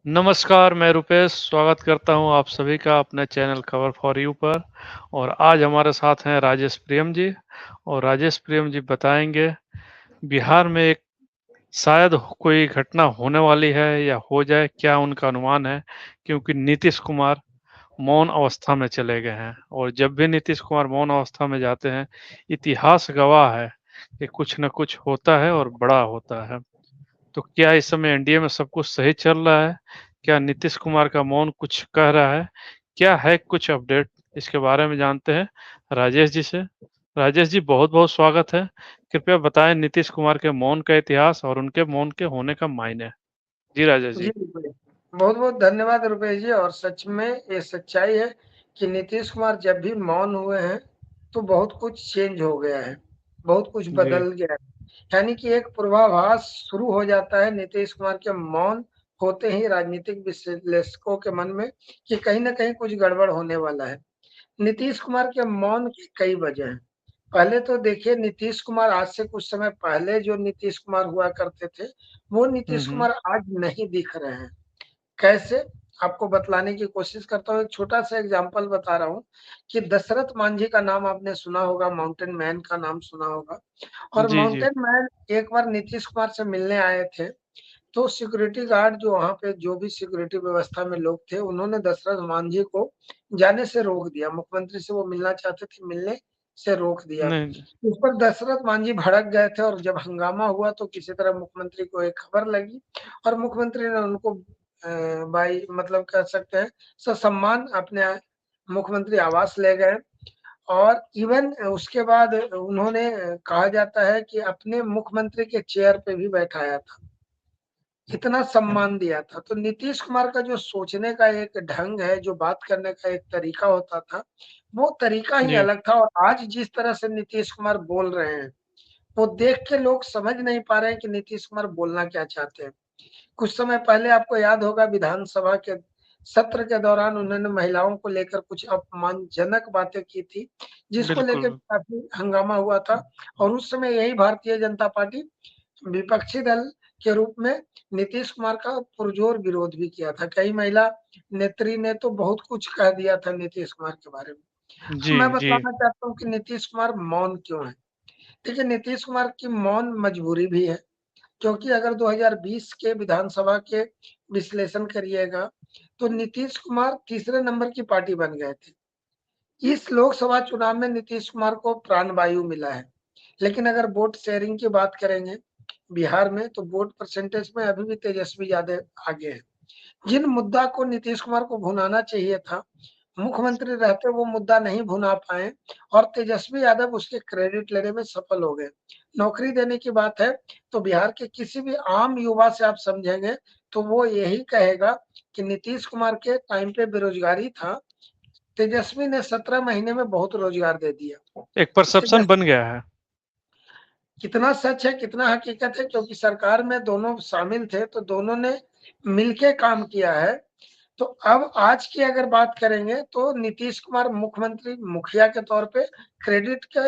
नमस्कार, मैं रुपेश स्वागत करता हूं आप सभी का अपने चैनल खबर फॉर यू पर। और आज हमारे साथ हैं राजेश प्रियम जी। और राजेश प्रियम जी बताएंगे बिहार में एक शायद कोई घटना होने वाली है या हो जाए, क्या उनका अनुमान है? क्योंकि नीतीश कुमार मौन अवस्था में चले गए हैं और जब भी नीतीश कुमार मौन अवस्था में जाते हैं, इतिहास गवाह है कि कुछ न कुछ होता है और बड़ा होता है। तो क्या इस समय एनडीए में सब कुछ सही चल रहा है? क्या नीतीश कुमार का मौन कुछ कह रहा है? क्या है कुछ अपडेट? इसके बारे में जानते हैं राजेश जी से। राजेश जी, बहुत-बहुत स्वागत है। कृपया बताएं नीतीश कुमार के मौन का इतिहास और उनके मौन के होने का मायने। जी राजेश जी, जी। बिल्कुल। बहुत-बहुत धन्यवाद रुपेश जी और सच में ये सच्चाई है कि नीतीश कुमार जब भी मौन हुए हैं, तो बहुत कुछ चेंज हो गया है, बहुत कुछ जी, बदल गया है। यानी कि एक पूर्वाभास शुरू हो जाता है नीतीश कुमार के मौन होते ही राजनीतिक विश्लेषकों के मन में कि कहीं न कहीं कुछ गड़बड़ होने वाला है। नीतीश कुमार के मौन की कई वजह हैं। पहले तो देखिए नीतीश कुमार आज से कुछ समय पहले जो नीतीश कुमार हुआ करते थे, वो हुँ, नीतीश हुँ। कुमार आज नहीं दिख रहे हैं। कैसे? आपको बतलाने की कोशिश करता हूँ, एक छोटा-सा एग्ज़ाम्पल बता रहा हूँ कि दशरथ मांझी का नाम आपने सुना होगा, माउंटेन मैन का नाम सुना होगा और जी, जी। माउंटेन मैन एक बार नीतीश कुमार से मिलने आए थे, तो सिक्योरिटी गार्ड जो वहाँ पे जो भी सिक्योरिटी व्यवस्था में लोग थे, उन्होंने दशरथ मांझी को जाने से रोक दिया। मुख्यमंत्री से वो मिलना चाहते थे, मिलने से रोक दिया। नहीं, इस पर दशरथ मांझी भड़क गए थे और जब हंगामा हुआ तो किसी तरह मुख्यमंत्री को एक खबर लगी और मुख्यमंत्री ने उनको बाई मतलब कह सकते हैं ससम्मान अपने मुख्यमंत्री आवास ले गए और इवन उसके बाद उन्होंने कहा जाता है कि अपने मुख्यमंत्री के चेयर पे भी बैठाया था। इतना सम्मान दिया था। तो नीतीश कुमार का जो सोचने का एक ढंग है, जो बात करने का एक तरीका होता था, वो तरीका ही जी, अलग था और आज जिस तरह से नीतीश कुमार बोल रहे हैं, वो देख के लोग समझ नहीं पा रहे हैं कि नीतीश कुमार बोलना क्या चाहते हैं। कुछ समय पहले आपको याद होगा विधानसभा के सत्र के दौरान उन्होंने महिलाओं को लेकर कुछ अपमानजनक बातें की थी, जिसको लेके बिल्कुल। काफ़ी हंगामा हुआ था और उस समय यही भारतीय जनता पार्टी विपक्षी दल के रूप में नीतीश कुमार का पुरजोर विरोध भी किया था। कई महिला नेत्री ने तो बहुत कुछ कह दिया था नीतीश कुमार के बारे में। जी, अब मैं जी। बताना चाहता हूँ कि नीतीश कुमार मौन क्यों है? देखिए नीतीश कुमार की मौन मजबूरी भी है, क्योंकि अगर 2020 के विधानसभा के विश्लेषण करिएगा, तो नीतीश कुमार तीसरे नंबर की पार्टी बन गए थे। इस लोकसभा चुनाव में नीतीश कुमार को प्राणवायु मिला है। लेकिन अगर वोट शेयरिंग की बात करेंगे बिहार में, तो वोट परसेंटेज में अभी भी तेजस्वी यादव आगे हैं। जिन मुद्दा को नीतीश कुमार को भुनाना चाहिए था, मुख्यमंत्री रहते वो मुद्दा नहीं भुना पाए और तेजस्वी यादव उसके क्रेडिट लेने में सफल हो गए। नौकरी देने की बात है, तो बिहार के किसी भी आम युवा से आप समझेंगे, तो वो यही कहेगा कि नीतीश कुमार के टाइम पे बेरोजगारी था, तेजस्वी ने 17 महीने में बहुत रोजगार दे दिया। एक परसेप्शन तेजस्वी बन गया है। कितना सच है, कितना हकीकत है क्योंकि सरकार में दोनों शामिल थे, तो दोनों ने मिलके काम किया है। तो अब आज की अगर बात करेंगे तो नीतीश कुमार मुख्यमंत्री मुखिया के तौर पे क्रेडिट के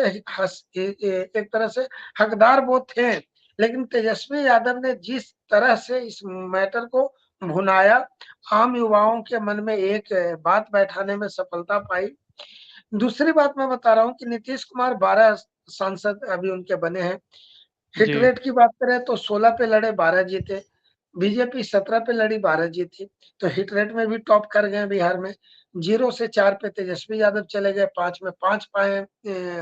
एक तरह से हकदार वो थे, लेकिन तेजस्वी यादव ने जिस तरह से इस मैटर को भुनाया, आम युवाओं के मन में एक बात बैठाने में सफलता पाई। दूसरी बात मैं बता रहा हूँ कि नीतीश कुमार 12 सांसद अभी उनके बने हैं। हिट जी, रेट की बात करें तो 16 पे लड़े 12 जीते, बीजेपी 17 पे लड़ी 12 जीती, तो हिट रेट में भी टॉप कर गए बिहार में। 0 से 4 पे तेजस्वी यादव चले गए, 5 में 5 पाए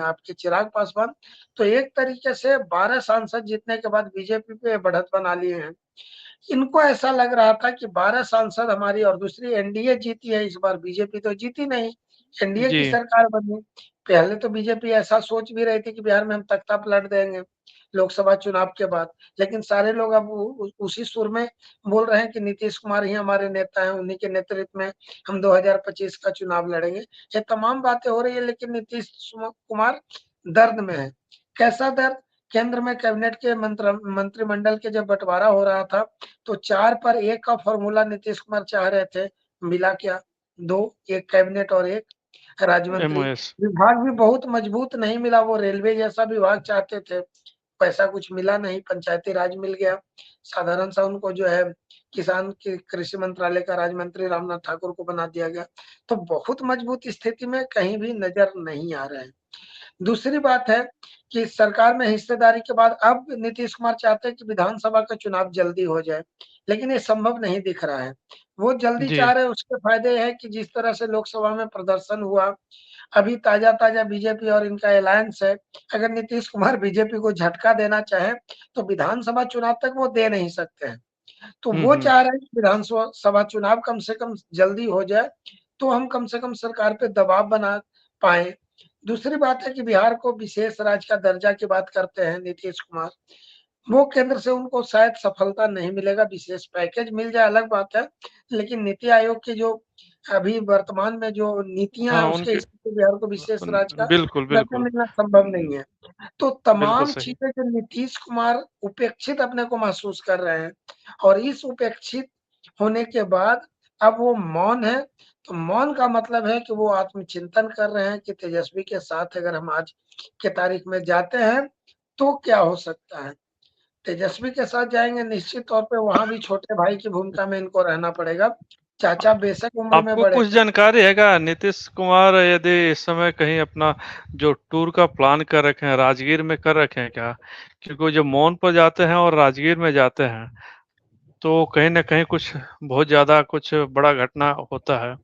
आपके चिराग पासवान। तो एक तरीके से 12 सांसद जीतने के बाद बीजेपी पे बढ़त बना लिए हैं। इनको ऐसा लग रहा था कि 12 सांसद हमारी और दूसरी एनडीए जीती है इस बार, बीजेपी तो जीती नहीं, एनडीए जी। की सरकार बनी। पहले तो बीजेपी ऐसा सोच भी रही थी कि बिहार में हम तख्ता पलट देंगे लोकसभा चुनाव के बाद, लेकिन सारे लोग अब उसी सुर में बोल रहे हैं कि नीतीश कुमार ही हमारे नेता हैं, उन्हीं के नेतृत्व में हम 2025 का चुनाव लड़ेंगे। ये तमाम बातें हो रही है लेकिन नीतीश कुमार दर्द में है। कैसा दर्द? केंद्र में कैबिनेट के मंत्रिमंडल के जब बंटवारा हो रहा था, तो 4 पर 1 का फ़ॉर्मूला नीतीश कुमार चाह रहे थे, मिला क्या? 2, 1 कैबिनेट और 1 राज्य मंत्री। एमओएस। विभाग भी बहुत मजबूत नहीं मिला, वो रेलवे जैसा विभाग चाहते थे, पैसा कुछ मिला नहीं, पंचायती राज मिल गया। साधारण सा उनको जो है किसान के कृषि मंत्रालय का राज्य मंत्री रामनाथ ठाकुर को बना दिया गया। तो बहुत मजबूत स्थिति में कहीं भी नज़र नहीं आ रहे हैं। दूसरी बात है कि सरकार में हिस्सेदारी के बाद अब नीतीश कुमार चाहते हैं कि विधानसभा का चुनाव जल्दी हो जाए, लेकिन ये संभव नहीं दिख रहा है। वो जल्दी जी। चाह रहे हैं, उसके फायदे हैं कि जिस तरह से लोकसभा में प्रदर्शन हुआ, अभी ताज़ा-ताज़ा बीजेपी और इनका अलायंस है। अगर नीतीश कुमार बीजेपी को झटका देना चाहें, तो विधानसभा चुनाव तक वो दे नहीं सकते हैं। तो हुँ, वो हुँ। चाह रहे हैं कि विधानसभा सभा चुनाव कम से कम जल्दी हो जाए, तो हम कम से कम सरकार पे दबाव बना पाएँ। दूसरी बात है कि बिहार को विशेष राज्य का दर्जा की बात करते हैं नीतीश कुमार। वो केंद्र से उनको शायद सफलता नहीं मिलेगा, विशेष पैकेज मिल जाए अलग बात है, लेकिन नीति आयोग की जो अभी वर्तमान में जो नीतियाँ हैं, हाँ, उसके उनके हिसाब से बिहार को विशेष राज्य का बिल्कुल, दर्जा बिल्कुल। मिलना संभव नहीं है। तो बिल्कुल तमाम सही। चीज़ें जो नीतीश कुमार उपेक्षित अपने को महसूस कर रहे हैं और इस उपेक्षित होने के बाद अब वो मौन है, तो मौन का मतलब है कि वो आत्मचिंतन कर रहे हैं कि तेजस्वी के साथ अगर हम आज के तारीख में जाते हैं, तो क्या हो सकता है? तेजस्वी के साथ जाएँगे निश्चित तौर पे वहाँ भी छोटे भाई की भूमिका में इनको रहना पड़ेगा। चाचा बेशक उम्र में आपको बड़े कुछ हैं। जानकारी है क्या नीतीश कुमार यदि इस समय कहीं अपना जो टूर का प्लान कर रखे हैं, राजगीर में कर रखे हैं क्या? क्योंकि वो जब मौन पर जाते हैं और राजगीर में जाते हैं, तो कहीं न कहीं कुछ बहुत ज़्यादा कुछ बड़ा घटना होता है।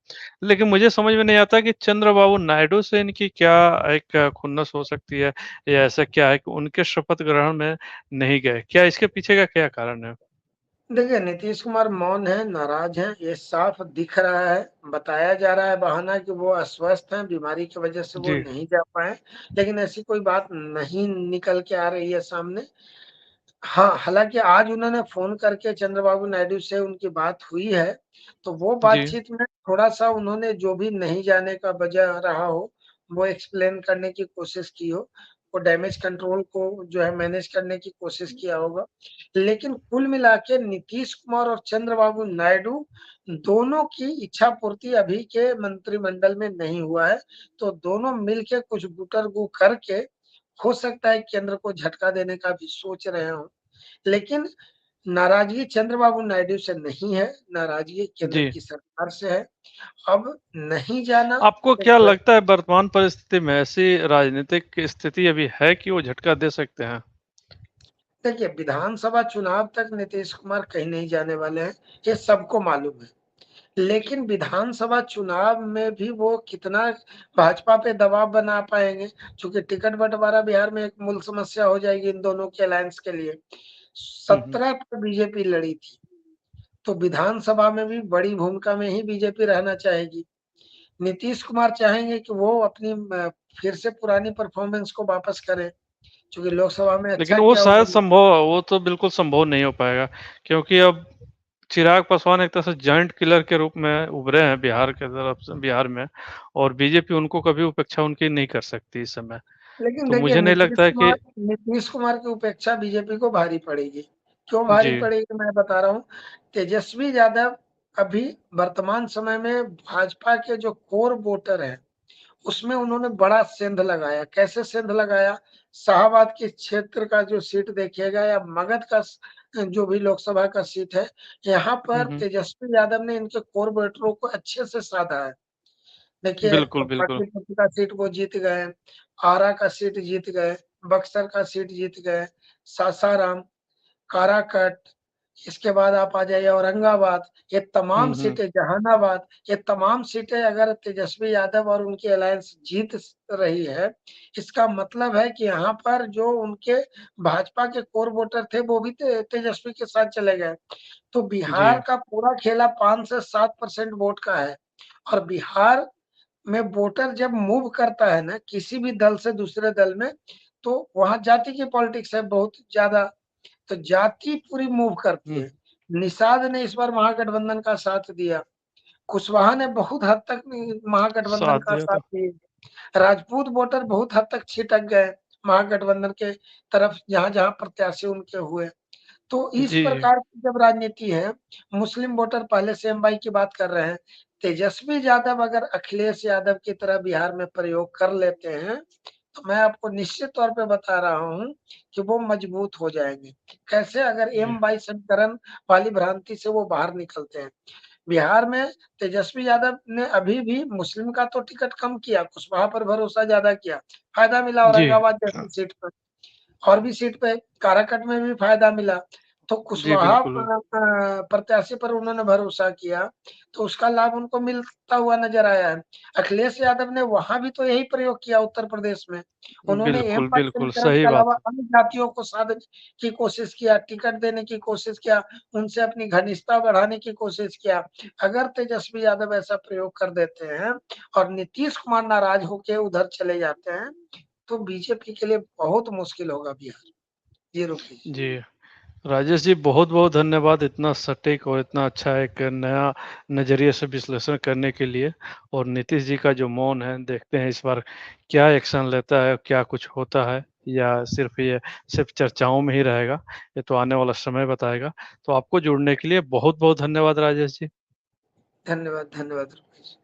लेकिन मुझे समझ में नहीं आता कि चंद्रबाबू नायडू से इनकी क्या एक खुन्नस हो सकती है या ऐसा क्या है कि उनके शपथ ग्रहण में नहीं गए? क्या इसके पीछे का क्या कारण है? देखिए, नीतीश कुमार मौन हैं, नाराज़ हैं, ये साफ दिख रहा है। बताया जा रहा है बहाना कि वो अस्वस्थ हैं, बीमारी की वजह से वो जी। नहीं जा पाए, लेकिन ऐसी कोई बात नहीं निकल के आ रही है सामने। हाँ, हालाँकि आज उन्होंने फ़ोन करके चंद्रबाबू नायडू से उनकी बात हुई है, तो वो जी। बातचीत में थोड़ा-सा उन्होंने जो भी नहीं जाने का वजह रहा हो, वो एक्सप्लेन करने की कोशिश की हो। वो डैमेज कंट्रोल को जो है मैनेज करने की कोशिश किया होगा। लेकिन कुल मिला के नीतीश कुमार और चंद्रबाबू नायडू दोनों की इच्छा पूर्ति अभी के मंत्रिमंडल में नहीं हुआ है, तो दोनों मिल के कुछ गुटर-गू करके हो सकता है केंद्र को झटका देने का भी सोच रहे हों। लेकिन नाराज़गी चंद्रबाबू नायडू से नहीं है, नाराज़गी केंद्र जी। की सरकार से है। अब नहीं जाना आपको एक क्या बड़ी लगता है वर्तमान परिस्थिति में ऐसी राजनीतिक स्थिति अभी है कि वो झटका दे सकते हैं? देखिए, विधानसभा चुनाव तक नीतीश कुमार कहीं नहीं जाने वाले हैं, ये सबको मालूम है। लेकिन विधानसभा चुनाव में भी वो कितना भाजपा पे दबाव बना पाएँगे, चूँकि टिकट बँटवारा बिहार में एक मूल समस्या हो जाएगी इन दोनों के अलायंस के लिए। हुँ, हुँ। 17 पे बीजेपी लड़ी थी, तो विधानसभा में भी बड़ी भूमिका में ही बीजेपी रहना चाहेगी। नीतीश कुमार चाहेंगे कि वो अपनी फिर से पुरानी परफ़ॉर्मेंस को वापस करें, चूँकि लोकसभा में लेकिन अच्छा वो किया शायद उन्होंने। संभव वो तो बिल्कुल संभव नहीं हो पाएगा क्योंकि अब चिराग पासवान एक तरह से जायंट किलर के रूप में उभरे हैं बिहार के तरफ से बिहार में और बीजेपी उनको कभी उपेक्षा उनकी नहीं कर सकती इस समय। लेकिन तो देखिए मुझे नहीं लगता है कि नीतीश कुमार की उपेक्षा बीजेपी को भारी पड़ेगी। क्यों भारी जी। पड़ेगी मैं बता रहा हूँ। तेजस्वी यादव अभी वर्तमान समय में भाजपा के जो कोर वोटर हैं, उसमें उन्होंने बड़ा सेंध लगाया। कैसे सेंध लगाया? शाहाबाद के क्षेत्र का जो सीट देखिएगा या मगध का जो भी लोकसभा का सीट है, यहाँ हुँ, पर हुँ। तेजस्वी यादव ने इनके कोर वोटरों को अच्छे से साधा है। देखिए, बिल्कुल, बिल्कुल। पाटलिपुत्र का सीट वो जीत गए, आरा का सीट जीत गए, बक्सर का सीट जीत गए, सासाराम, काराकट, इसके बाद आप आ जाइए औरंगाबाद, ये तमाम हुँ, हुँ। सीटें जहानाबाद, ये तमाम सीटें अगर तेजस्वी यादव और उनकी अलायंस जीत रही है, इसका मतलब है कि यहाँ पर जो उनके भाजपा के कोर वोटर थे, वो भी तेजस्वी के साथ चले गए। तो जी। बिहार का पूरा खेला 5 से 7% वोट का है और बिहार में वोटर जब मूव करता है ना किसी भी दल से दूसरे दल में, तो वहाँ जाति की पॉलिटिक्स है बहुत ज़्यादा, तो जाति पूरी मूव करती हुँ। है। निषाद ने इस बार महागठबंधन का साथ दिया, कुशवाहा ने बहुत हद तक महागठबंधन साथ का दिया साथ था। दिया। राजपूत वोटर बहुत हद तक छिटक गए महागठबंधन के तरफ जहाँ-जहाँ प्रत्याशी उनके हुए। तो इस जी, जी। प्रकार की जब राजनीति है, मुस्लिम वोटर पहले से एमवाई की बात कर रहे हैं। तेजस्वी यादव अगर अखिलेश यादव की तरह बिहार में प्रयोग कर लेते हैं, तो मैं आपको निश्चित तौर पे बता रहा हूँ कि वो मजबूत हो जाएंगे। कैसे? अगर जी, एम बाई समीकरण वाली भ्रांति से वो बाहर निकलते हैं। बिहार में तेजस्वी यादव ने अभी भी मुस्लिम का तो टिकट कम किया, कुशवाहा पर भरोसा ज्यादा किया, फायदा मिला जी, औरंगाबाद जैसी सीट पर। और भी सीट पे काराकट में भी फायदा मिला। तो जी, कुशवाहा बिल्कुल। प्रत्याशी पर उन्होंने भरोसा किया, तो उसका लाभ उनको मिलता हुआ नजर आया है। अखिलेश यादव ने वहां भी तो यही प्रयोग किया उत्तर प्रदेश में। उन्होंने एम बिल्कुल, पर बिल्कुल, समीकरण सही के बात अलावा है। अन्य जातियों को साधने की कोशिश किया, टिकट देने की कोशिश किया, उनसे अपनी घनिष्ठता बढ़ाने की कोशिश किया। अगर तेजस्वी यादव ऐसा प्रयोग कर देते हैं और नीतीश कुमार नाराज होकर उधर चले जाते हैं, तो बीजेपी के लिए बहुत मुश्किल होगा बिहार। जी रुकिए। जी। राजेश जी, बहुत-बहुत धन्यवाद इतना सटीक और इतना अच्छा एक नया नज़रिए से विश्लेषण करने के लिए। और नीतीश जी का जो मौन है, देखते हैं इस बार क्या एक्शन लेता है, क्या कुछ होता है या सिर्फ़ चर्चाओं में ही रहेगा, ये तो आने वाला समय बताएगा। तो आपको जुड़ने के लिए बहुत-बहुत धन्यवाद राजेश जी। धन्यवाद, धन्यवाद रुपेश।